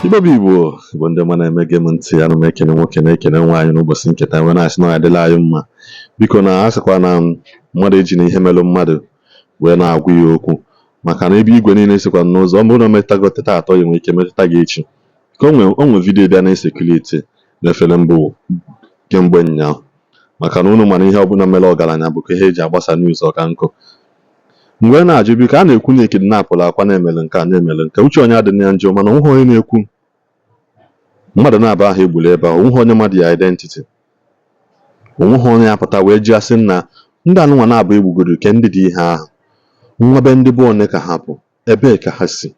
Bobble Igbo ndị ọma na-eme m ntị anụ m ekene nwoke na-ekene nwaanyị n'ụbọchị nketa wee na-asị na ọ ya dịla anyị mma. Biko na asịkwa na mmadụ eji na ihe melụ mmadụ wee na-agwa ya okwu maka na ebe igwe niile sikwa n'ụzọ ọ bụrụ na o metụtago teta atọ ya nwere ike metụta gị echi. Ka o nwe vidiyo bịa na-esekuliti n'efere mbụ kemgbe ụnyaahụ maka na unu mana ihe ọbụla mere ọgaranya bụ ka ihe eji agbasa news ọka nkụ. Mgbe na-ajụ biko a na-ekwu na ekidnapụrụ akwa na-emele nke a na-emele nke uche onye adịghị ya njọ mana onweghị onye na-ekwu mmadụ na-aba ahụ egburu ebe ahụ onweghị onye mmadụ ya identity onweghị onye apụta wee ji asị na ndị anụnwa na-abụ egbugoro ke ndị dị ihe ahụ nwa be ndị bụ one ka ha bụ ebee ka ha si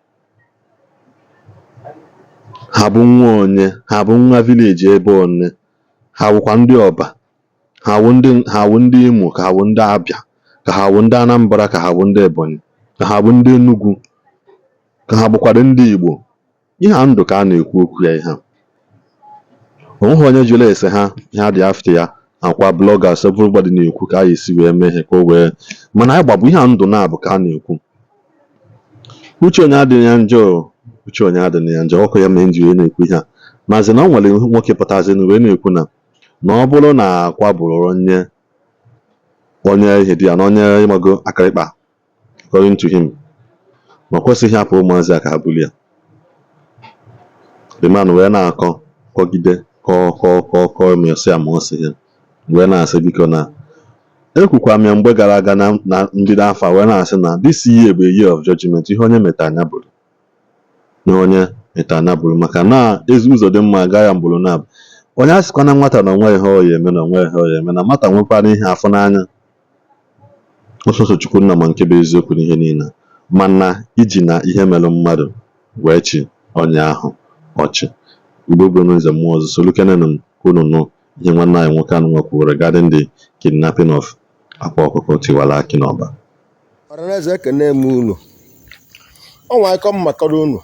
ha bụ nwa onye ha bụ nwa vileji ebe one ha bụkwa ndị ọba ha wụ ndị Imo ka ha wụ ndị Abịa ka ha wụ ndị Anambra ka ha wụ ndị Ebonyi ka ha bụ ndị Enugu ka ha bụkwara ndị Igbo. Ihe a ndụ ka a na-ekwu okwu ya ihe a onweghị onye jụrụ ese ha ihe dị afta ya akwa bloggers everybody na-ekwu ka a esi wee mee ka o wee mana anyị gbabụ ihe a ndụ na-abụ ka a na-ekwu uche onye adịghị ya njọ uche onye adịghị ya njọ ọkụ ya mee nji wee na-ekwu ihe a maazị na ọ nwere nwoke pụtazi wee na-ekwu na ọ bụrụ na akwa bụrụ onye ihe dị ya na onye ịmago akịrịkpa according to him ma ọ kwesịghị hapụ ụmụazị a ka ha bulie ya. The man wee na-akọ kọgide kọọ mesị amụọsị ya wee na-asị biko na ekwukwa m ya mgbe gara aga na mbido afọ wee na-asị na this year bụ a year of judgment ihe onye meta anya bụrụ na onye meta anya bụrụ maka na ezi ụzọ dị mma aga ya mgbụrụ na onye asịkwa na nwata na onwe ihe ọ ya eme na onwe ihe ọ ya eme na nwata nwekwara ihe afọ n'anya ọsọsọ chukwu nna ma nke bụ eziokwu n'ihe niile mana iji na ihe mere mmadụ wee chi onye ahụ ọchị Igbo bụ nze mmụọ ọzọ solukenenu unu nụ ihe nwanne anyị nwoke anụ nwekwuru regarding the kidnapping of Akwa Okuku tiwara akị n'ọba. Ọranaeze ekene m unu ọnwa akọ m makọrọ unu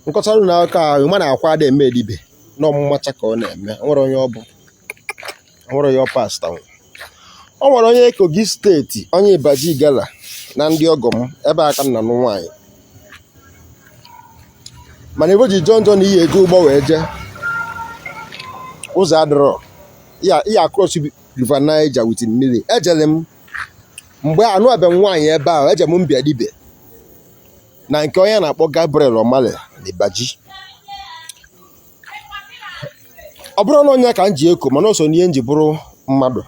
nkọtara unu aka ahụ ma na-akwa ada eme edibe n'ọmụmacha ka ọ na-eme nwere onye ọ bụ nwere onye ọ pasta ọ nwere onye Kogi steeti onye Ibaji gala na ndị ọgọ m ebe aka nna nụ nwaanyị mana ebe ji jọnjọ na iyi ego ụgbọ wee jee ụzọ adịrọ ya across River Niger with mmiri ejele m mgbe anụ abịa nwaanyị ebe ahụ eje m mbịa dibe na nke onye na-akpọ Gabriel Omale na Ibaji ọ bụrụ na onye ka m ji eko mana o so n'ihe m ji bụrụ mmadụ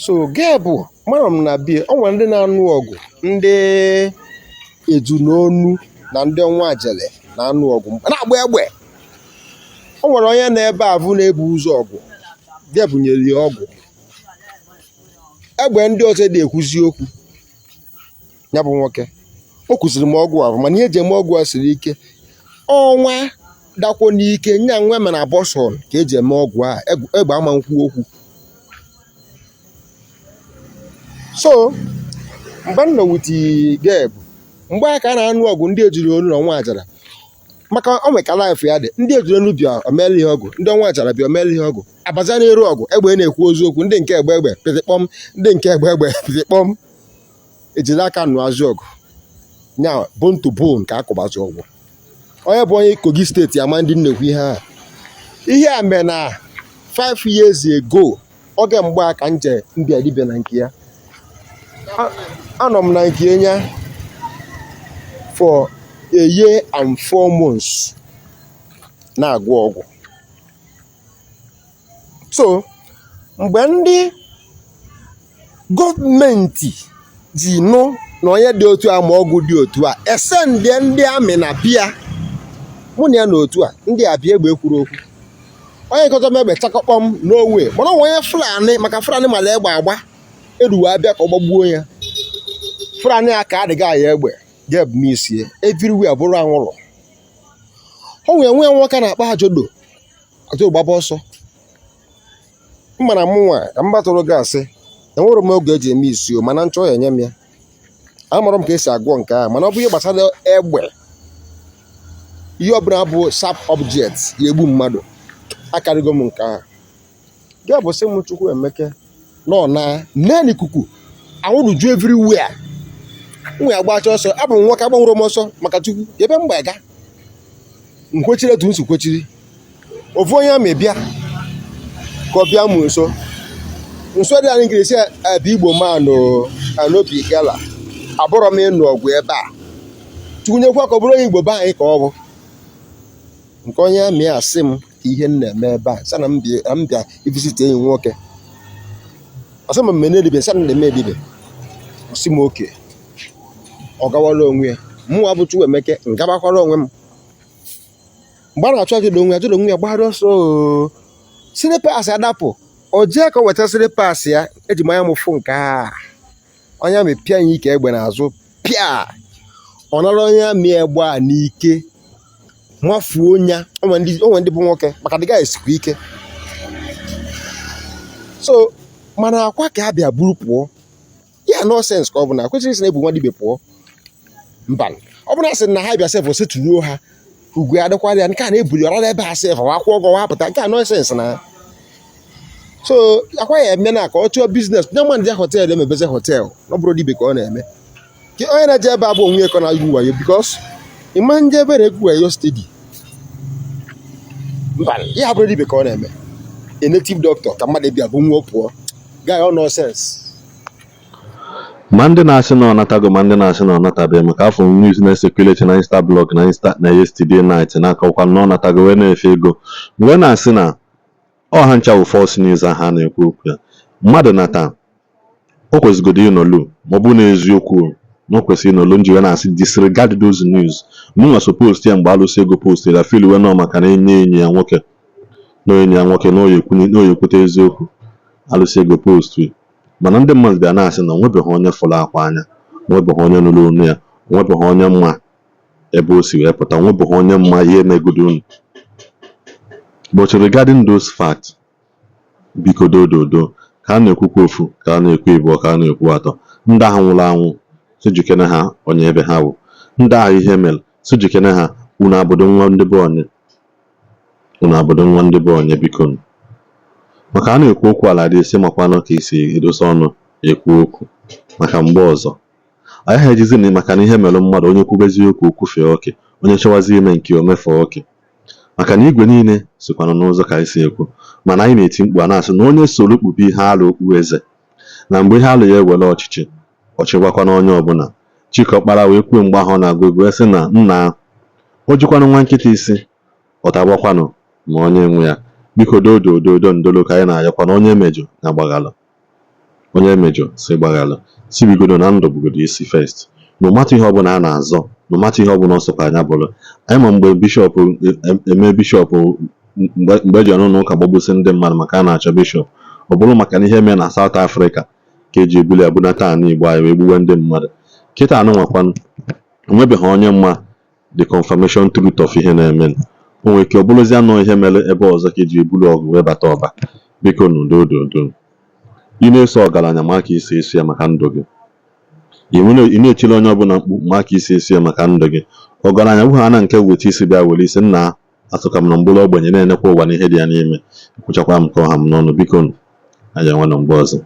so gee bụ mara m na bie ọ nwere ndị na-anụ ọgụ ndị eju n'onu na ndị ọnwa ajele na-anụ ọgụ na-agba egbe o nwere onye na-ebe avụ na-ebu ụzọ ọgụ ga-ebunyere ya ọgwụ egbe ndị ọzọ dị ekwuzi okwu ya bụ nwoke o kwụsịrị m ọgwụ ahụ mana ihe eji eme ọgwụ a siri ike ọnwa dakwo n'ike nya nwe mana bọsọn ka eji eme ọgwụ a egbe ama nkwu okwu so mgbe m nọ wuti gebu mgbe aka a na-anụ ọgụ ndị ejiri olu na ọnwa ajara maka o nweka laịf ya dị ndị ejiri olu bịa omele ihe ọgụ ndị ọnwa ajara bịa omele ihe ọgụ abaza na-eru ọgụ egbe na-ekwu oziokwu ndị nke egbe pịtịkpọm ndị nke egbe pịtịkpọm ejiri aka nụ azụ ọgụ nya bone to bone ka akụbazi ọgwụ onye bụ onye Kogi steeti ama ndị nnekwu ihe a mee na 5 years ago oge mgbe aka nje mbịa dibịa na nke ya anọ m na nke enya for a year and 4 months na-agwọ ọgwụ so mgbe ndị gọọmenti ji nụ na onye dị otu a ma ọgwụ dị otu a ese ndị amị na bịa mụ na ya na otu a ndị abịa egbe ekwuru okwu onye nkọta m egbe chakọkpọm n'onwe mana onye Fulani maka Fulani mara egbe agba eruwe abịa ka ọ gbagbuo ya Fulani aka adịghị aya egbe geb m isie everywhere bụrụ anwụrụ o nwere nwe nwoke na-akpa ajodo gbaba ọsọ mmana mụnwa ka m batụrụ gasị enwere m oge eji eme isi mana nchọ ya enye m ya amara m ka esi agwọ nke a mana ọ bụ ihe gbasara egbe ihe ọbụla bụ sharp object ya egbu mmadụ akarịgo m nke a gị bụ sị m Chukwu Emeke nọ na n'ikuku anwụrụ ju everywhere nwe agbacha ọsọ abụ m nwoke agbanwere m ọsọ maka Chukwu ebe mgbe ga nkwechiri etu nsi kwechiri ofu onye ama bịa ka ọ bịa m nso dị anyị nkiri si ebe Igbo manụ anobi gala abụrọ m ịnụ ọgwụ ebe a tụnyekwa ka ọ bụrụ onye Igbo be anyị ka ọ bụ nke onye amị asị m ka ihe m na-eme ebe a sa na m bịa ivisiti enyi nwoke ọsị m mmemme edibe sa na na-eme edibe ọsị m oke ọ gawala onwe ya mụnwa bụ Chukwuemeke ngabakwara onwe m mgbe a na-achọ ajụrụ onwe ya gbara ọsọ silipas adapụ o jee ka o weta silipas ya eji manya m fụ nke a onye amị pịa ya ike egbe n'azụ pịa ọ nara onye amị egbe a n'ike nwafuo nya onwe ndị bụ nwoke maka dịga esikwa ike so mana akwa ka a bịa buru pụọ ya nọsens ka ọ bụ na kwesịrị isi na-ebu nwa dibe pụọ mba ọ bụrụ asị na ha bịa sefụ seturuo ha ugwu adịkwara ya nke a na-ebuli ọrara ebe ha sefụ akwụ ọgọ wapụta nke a nọsens na so akwa ya eme na ka ọ chụọ biznes nye mmadụ ya họteelụ emebeze họteelụ ọ bụrụ dibe ka ọ na-eme ka onye na-eje ebe a bụ onwe ka na-agụ wayo bikos ịma nje ebere egwu wayo stedi mba ya bụrụ dibe ka ọ na-eme a native doctor ka mmadụ bịa bụ nwa pụọ guy ọ nọsens ma ndị na-asị na ọnatago ma ndị na-asị na ọnatabeghị maka afọ news na-esekuleti na Insta blog na yesterday night na-akọkwa na ọnatago wee na-efe ego wee na-asị na ọha ncha bụ false news ahụ a na-ekwu okwu ya mmadụ nata o kwesịgodo ịnọlu ma ọ bụ n'eziokwu na o kwesịrị ịnọlu nji wee na-asị disregard those news mụnwa so post ya mgbe alụsị ego post ya fil wee nọ maka na enyi ya nwoke na oyekwute eziokwu alụsị ego post mana ndị mmadụ bịa na-asị na onwebeghị onye fụrụ akwa anya onwebeghị onye nụrụ onu ya onwebeghị onye mma ebe o si wee pụta onwebeghị onye mma ihe megodo unu but regarding those facts biko dododo ka a na-ekwukwa ofu ka a na-ekwu ịbụọ ka a na-ekwu atọ ndị ahụ nwụrụ anwụ sijikene ha onye ebe ha bụ ndị ahụ ihe mere sijikene ha unu abụdo nwa ndị be onye biko maka a na-ekwu okwu ala dị isi makwanụ ka isi edosa ọnụ ekwu okwu maka mgbe ọzọ anyị ha ejizi na maka na ihe mere mmadụ onye kwubezi okwu okwufee oke onye chọwazi ime nke omefe oke maka na igwe niile sikwanụ n'ụzọ ka anyị si ekwu mana anyị na-eti mkpu a na-asị na onye soro kpube ihe alụ okpu eze na mgbe ihe alụ ya ewere ọchịgwakwa na onye ọbụla Chikọkpara wee kwuo mgbe ahụ ọ na-agụ egwu sị na nna o jikwanụ nwa nkịta isi ọtagbakwanụ ma onye nwe ya biko dododo ndolo ka anyị na-ayakwa na onye mejọ na-agbaghalụ onye emejọ si gbaghalụ si bigodo na ndụ bugodo isi first na ụmatụ ihe ọbụla a na-azọ na ụmatụ ihe ọbụla ọsọkwa anya bụrụ anyị ma mgbe bishọp eme bishọp mgbe eji ọnụ ụka gbagbusi ndị mmadụ maka a na-achọ bishọp ọ bụrụ maka na ihe mee na South Africa ka eji ebuli abunata ana Igbo anyị wee gbuwe ndị mmadụ kịta anụ nwakwanụ onwebeghị onye mma the confirmation truth of ihe na-eme o nwere ike ọ bụrụzi anọ ihe mere ebe ọzọ ka eji ebulu ọgụ wee bata ọba biko n'udododo ị na-eso ọgaranya maka isi esi ya maka ndụ gị ị na-echiri onye ọbụla mkpu maka isi esi ya maka ndụ gị ọgaranya bụghị ana nke weta isi bịa were isi nna atụka m na mgbụrụ ogbenye na-enekwa ụwa na ihe dị ya n'ime ekwuchakwa m nke ọha m n'ọnụ biko anyị enwe na mgbe ọzọ